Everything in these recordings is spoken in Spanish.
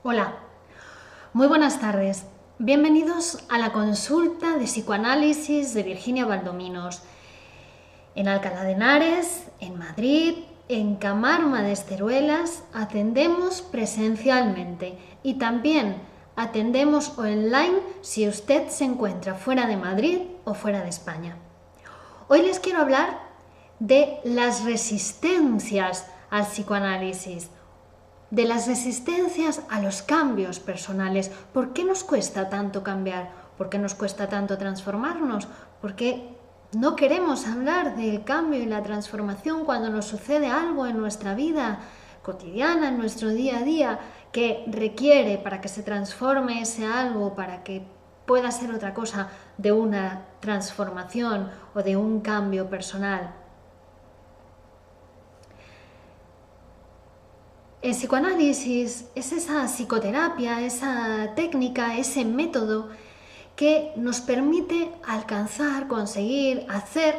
Hola, muy buenas tardes. Bienvenidos a la consulta de psicoanálisis de Virginia Valdominos. En Alcalá de Henares, en Madrid, en Camarma de Esteruelas, atendemos presencialmente y también atendemos online si usted se encuentra fuera de Madrid o fuera de España. Hoy les quiero hablar de las resistencias al psicoanálisis, de las resistencias a los cambios personales. ¿Por qué nos cuesta tanto cambiar? ¿Por qué nos cuesta tanto transformarnos? ¿Por qué no queremos hablar del cambio y la transformación cuando nos sucede algo en nuestra vida cotidiana, en nuestro día a día, que requiere para que se transforme ese algo, para que pueda ser otra cosa de una transformación o de un cambio personal? El psicoanálisis es esa psicoterapia, esa técnica, ese método que nos permite alcanzar, conseguir, hacer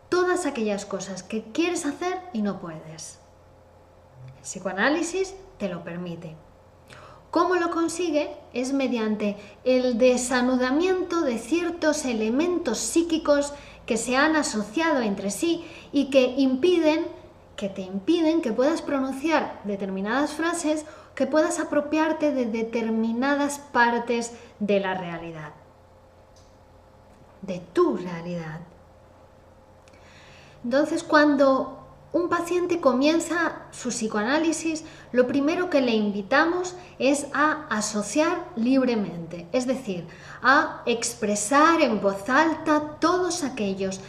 todas aquellas cosas que quieres hacer y no puedes. El psicoanálisis te lo permite. ¿Cómo lo consigue? Es mediante el desanudamiento de ciertos elementos psíquicos que se han asociado entre sí y que te impiden que puedas pronunciar determinadas frases, que puedas apropiarte de determinadas partes de la realidad, de tu realidad. Entonces, cuando un paciente comienza su psicoanálisis, lo primero que le invitamos es a asociar libremente, es decir, a expresar en voz alta todos aquellos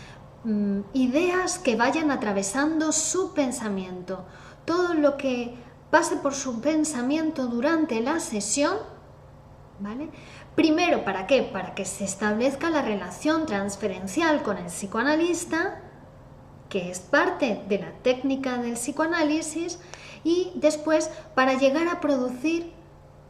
ideas que vayan atravesando su pensamiento, todo lo que pase por su pensamiento durante la sesión, ¿vale? Primero, ¿para qué? Para que se establezca la relación transferencial con el psicoanalista, que es parte de la técnica del psicoanálisis, y después para llegar a producir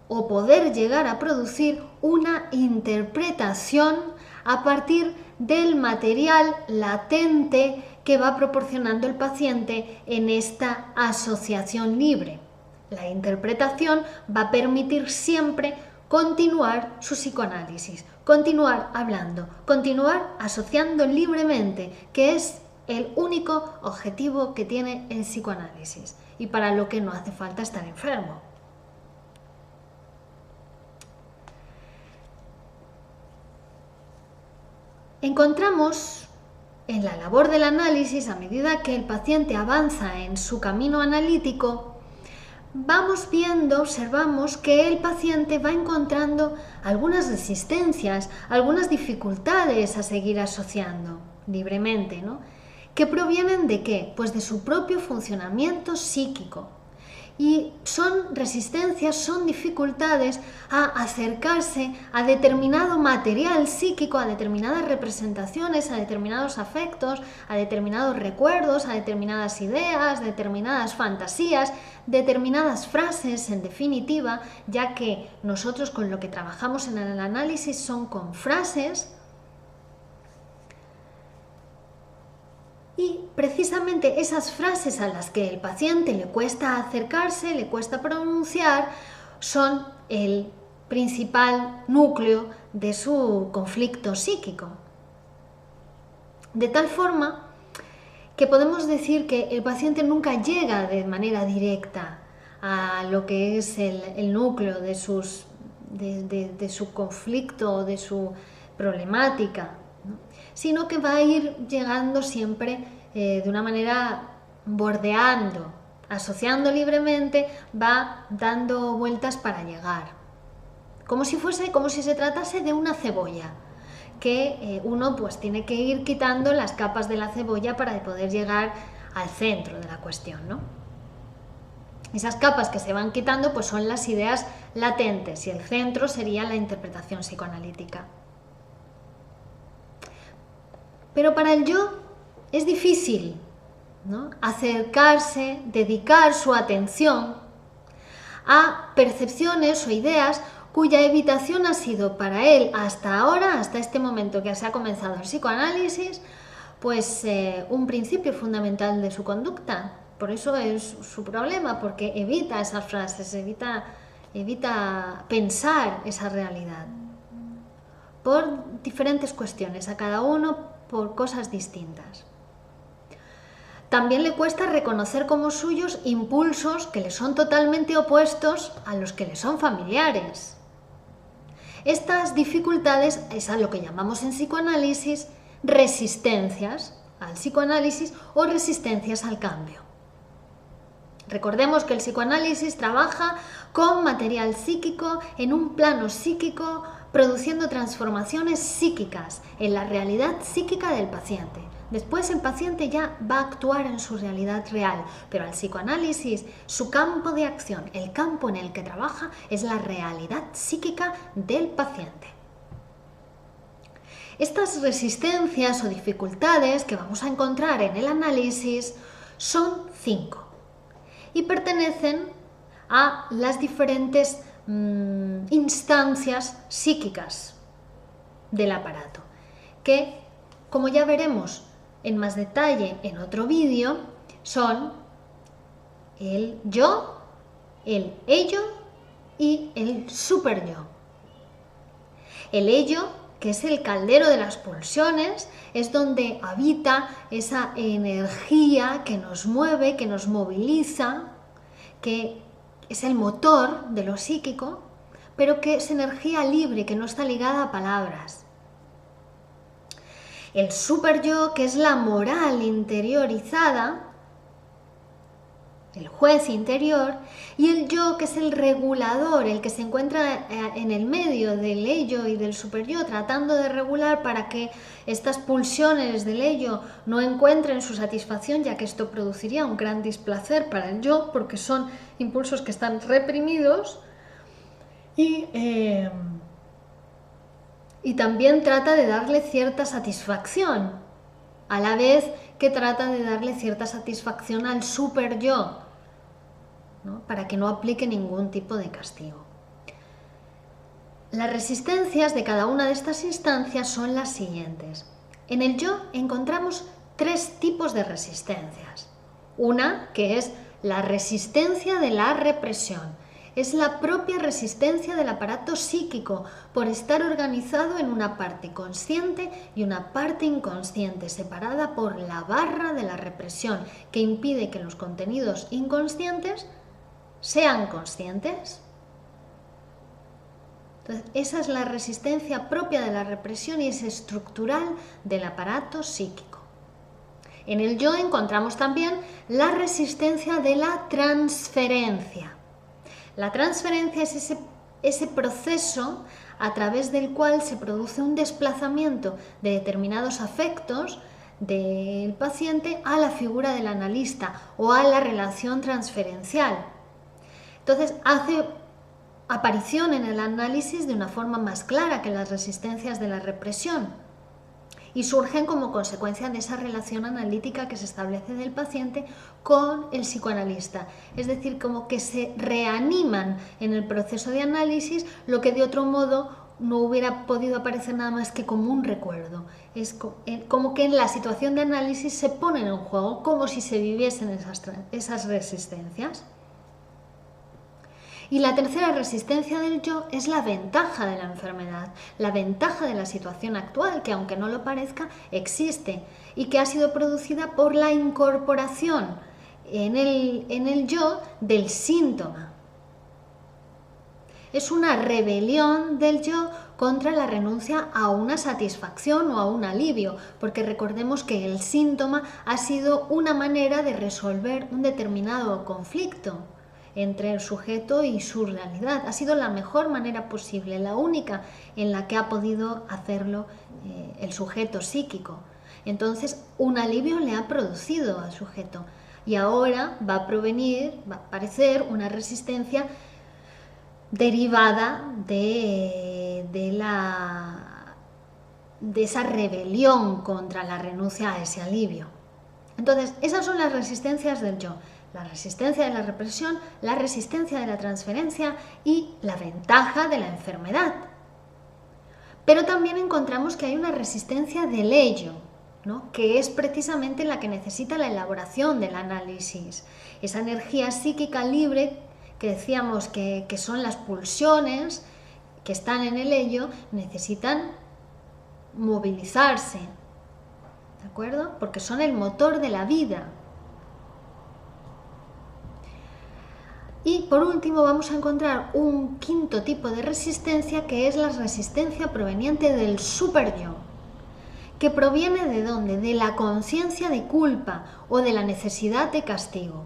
o poder llegar a producir una interpretación a partir del material latente que va proporcionando el paciente en esta asociación libre. La interpretación va a permitir siempre continuar su psicoanálisis, continuar hablando, continuar asociando libremente, que es el único objetivo que tiene el psicoanálisis y para lo que no hace falta estar enfermo. Encontramos en la labor del análisis, a medida que el paciente avanza en su camino analítico, vamos viendo, observamos que el paciente va encontrando algunas resistencias, algunas dificultades a seguir asociando libremente, ¿no? ¿Que provienen de qué? Pues de su propio funcionamiento psíquico. Y son resistencias, son dificultades a acercarse a determinado material psíquico, a determinadas representaciones, a determinados afectos, a determinados recuerdos, a determinadas ideas, determinadas fantasías, determinadas frases, en definitiva, ya que nosotros con lo que trabajamos en el análisis son con frases. Y precisamente esas frases a las que el paciente le cuesta acercarse, le cuesta pronunciar, son el principal núcleo de su conflicto psíquico. De tal forma que podemos decir que el paciente nunca llega de manera directa a lo que es el núcleo de su conflicto, de su problemática, ¿no? Sino que va a ir llegando siempre de una manera bordeando, asociando libremente, va dando vueltas para llegar. Como si se tratase de una cebolla, que uno pues tiene que ir quitando las capas de la cebolla para poder llegar al centro de la cuestión, ¿no? Esas capas que se van quitando pues son las ideas latentes y el centro sería la interpretación psicoanalítica. Pero para el yo es difícil, ¿no?, acercarse, dedicar su atención a percepciones o ideas cuya evitación ha sido para él hasta ahora, hasta este momento que se ha comenzado el psicoanálisis, pues un principio fundamental de su conducta. Por eso es su problema, porque evita esas frases, evita evita pensar esa realidad por diferentes cuestiones, a cada uno por cosas distintas. También le cuesta reconocer como suyos impulsos que le son totalmente opuestos a los que le son familiares. Estas dificultades es a lo que llamamos en psicoanálisis resistencias al psicoanálisis o resistencias al cambio. Recordemos que el psicoanálisis trabaja con material psíquico en un plano psíquico, produciendo transformaciones psíquicas en la realidad psíquica del paciente. Después el paciente ya va a actuar en su realidad real, pero al psicoanálisis su campo de acción, el campo en el que trabaja, es la realidad psíquica del paciente. Estas resistencias o dificultades que vamos a encontrar en el análisis son 5 y pertenecen a las diferentes instancias psíquicas del aparato, que, como ya veremos en más detalle en otro vídeo, son el yo, el ello y el superyo. El ello, que es el caldero de las pulsiones, es donde habita esa energía que nos mueve, que nos moviliza, que es el motor de lo psíquico, pero que es energía libre, que no está ligada a palabras. El superyo, que es la moral interiorizada, el juez interior, y el yo, que es el regulador, el que se encuentra en el medio del ello y del superyo, tratando de regular para que estas pulsiones del ello no encuentren su satisfacción, ya que esto produciría un gran displacer para el yo, porque son impulsos que están reprimidos, y también trata de darle cierta satisfacción, a la vez que trata de darle cierta satisfacción al superyo, ¿no? Para que no aplique ningún tipo de castigo. Las resistencias de cada una de estas instancias son las siguientes. En el yo encontramos 3 tipos de resistencias. Una, que es la resistencia de la represión. Es la propia resistencia del aparato psíquico por estar organizado en una parte consciente y una parte inconsciente, separada por la barra de la represión, que impide que los contenidos inconscientes sean conscientes. Entonces, esa es la resistencia propia de la represión y es estructural del aparato psíquico. En el yo encontramos también la resistencia de la transferencia. La transferencia es ese proceso a través del cual se produce un desplazamiento de determinados afectos del paciente a la figura del analista o a la relación transferencial. Entonces hace aparición en el análisis de una forma más clara que las resistencias de la represión y surgen como consecuencia de esa relación analítica que se establece del paciente con el psicoanalista. Es decir, como que se reaniman en el proceso de análisis lo que de otro modo no hubiera podido aparecer nada más que como un recuerdo. Es como que en la situación de análisis se ponen en juego como si se viviesen esas resistencias. Y la tercera resistencia del yo es la ventaja de la enfermedad, la ventaja de la situación actual, que aunque no lo parezca, existe y que ha sido producida por la incorporación en el yo del síntoma. Es una rebelión del yo contra la renuncia a una satisfacción o a un alivio, porque recordemos que el síntoma ha sido una manera de resolver un determinado conflicto entre el sujeto y su realidad. Ha sido la mejor manera posible, la única en la que ha podido hacerlo el sujeto psíquico. Entonces, un alivio le ha producido al sujeto y ahora va a aparecer una resistencia derivada de esa rebelión contra la renuncia a ese alivio. Entonces, esas son las resistencias del yo. La resistencia de la represión, la resistencia de la transferencia y la ventaja de la enfermedad. Pero también encontramos que hay una resistencia del ello, ¿no? Que es precisamente la que necesita la elaboración del análisis. Esa energía psíquica libre que decíamos que son las pulsiones que están en el ello, necesitan movilizarse, ¿de acuerdo? Porque son el motor de la vida. Y por último vamos a encontrar un quinto tipo de resistencia, que es la resistencia proveniente del superyo, que proviene ¿de dónde? De la conciencia de culpa o de la necesidad de castigo.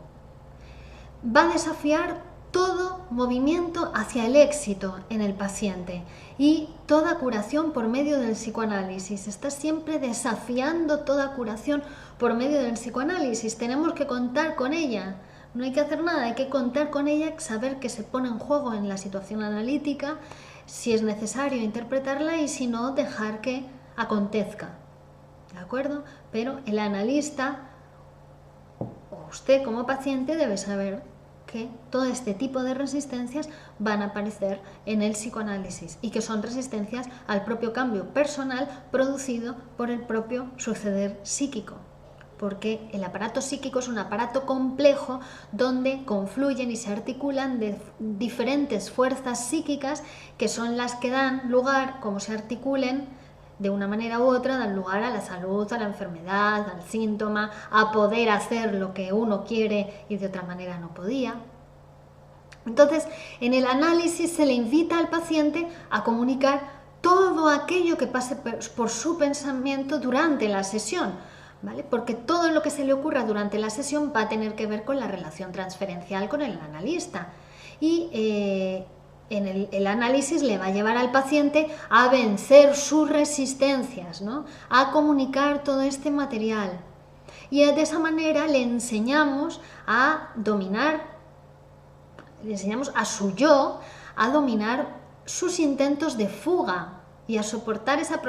Va a desafiar todo movimiento hacia el éxito en el paciente y toda curación por medio del psicoanálisis. Está siempre desafiando toda curación por medio del psicoanálisis. Tenemos que contar con ella. No hay que hacer nada, hay que contar con ella, saber que se pone en juego en la situación analítica, si es necesario interpretarla y si no, dejar que acontezca. ¿De acuerdo? Pero el analista o usted como paciente debe saber que todo este tipo de resistencias van a aparecer en el psicoanálisis y que son resistencias al propio cambio personal producido por el propio suceder psíquico. Porque el aparato psíquico es un aparato complejo donde confluyen y se articulan de diferentes fuerzas psíquicas que son las que dan lugar, como se articulen de una manera u otra, dan lugar a la salud, a la enfermedad, al síntoma, a poder hacer lo que uno quiere y de otra manera no podía. Entonces, en el análisis se le invita al paciente a comunicar todo aquello que pase por su pensamiento durante la sesión, ¿vale? Porque todo lo que se le ocurra durante la sesión va a tener que ver con la relación transferencial con el analista. Y en el análisis le va a llevar al paciente a vencer sus resistencias, ¿no? A comunicar todo este material. Y de esa manera le enseñamos a dominar, le enseñamos a su yo a dominar sus intentos de fuga y a soportar esa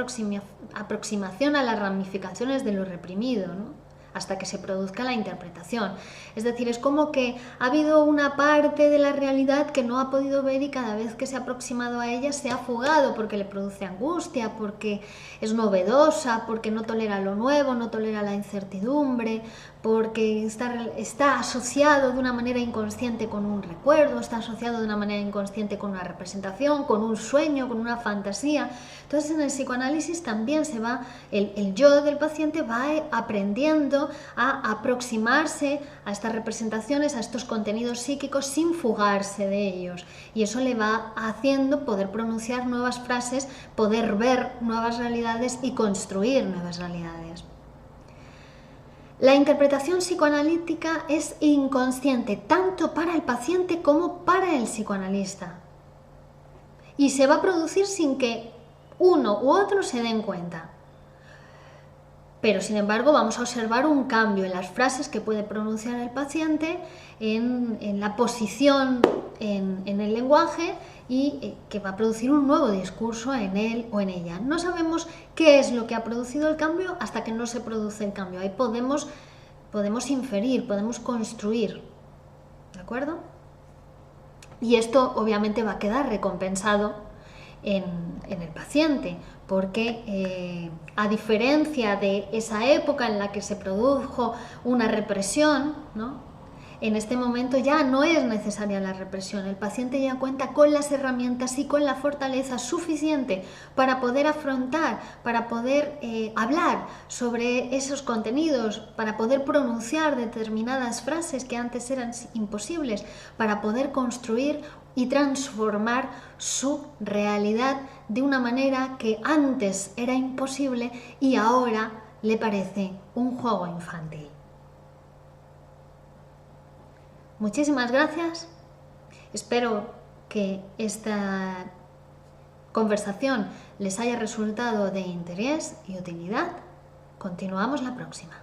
aproximación a las ramificaciones de lo reprimido, ¿no? Hasta que se produzca la interpretación. Es decir, es como que ha habido una parte de la realidad que no ha podido ver y cada vez que se ha aproximado a ella se ha fugado porque le produce angustia, porque es novedosa, porque no tolera lo nuevo, no tolera la incertidumbre, porque está asociado de una manera inconsciente con un recuerdo, está asociado de una manera inconsciente con una representación, con un sueño, con una fantasía. Entonces en el psicoanálisis también se va, el yo del paciente va aprendiendo a aproximarse a estas representaciones, a estos contenidos psíquicos sin fugarse de ellos. Y eso le va haciendo poder pronunciar nuevas frases, poder ver nuevas realidades y construir nuevas realidades. La interpretación psicoanalítica es inconsciente tanto para el paciente como para el psicoanalista. Y se va a producir sin que uno u otro se den cuenta. Pero sin embargo vamos a observar un cambio en las frases que puede pronunciar el paciente, en la posición en el lenguaje y que va a producir un nuevo discurso en él o en ella. No sabemos qué es lo que ha producido el cambio hasta que no se produce el cambio. Ahí podemos inferir, podemos construir, ¿de acuerdo? Y esto obviamente va a quedar recompensado en el paciente, porque a diferencia de esa época en la que se produjo una represión, ¿no? En este momento ya no es necesaria la represión. El paciente ya cuenta con las herramientas y con la fortaleza suficiente para poder afrontar, para poder hablar sobre esos contenidos, para poder pronunciar determinadas frases que antes eran imposibles, para poder construir y transformar su realidad de una manera que antes era imposible y ahora le parece un juego infantil. Muchísimas gracias. Espero que esta conversación les haya resultado de interés y utilidad. Continuamos la próxima.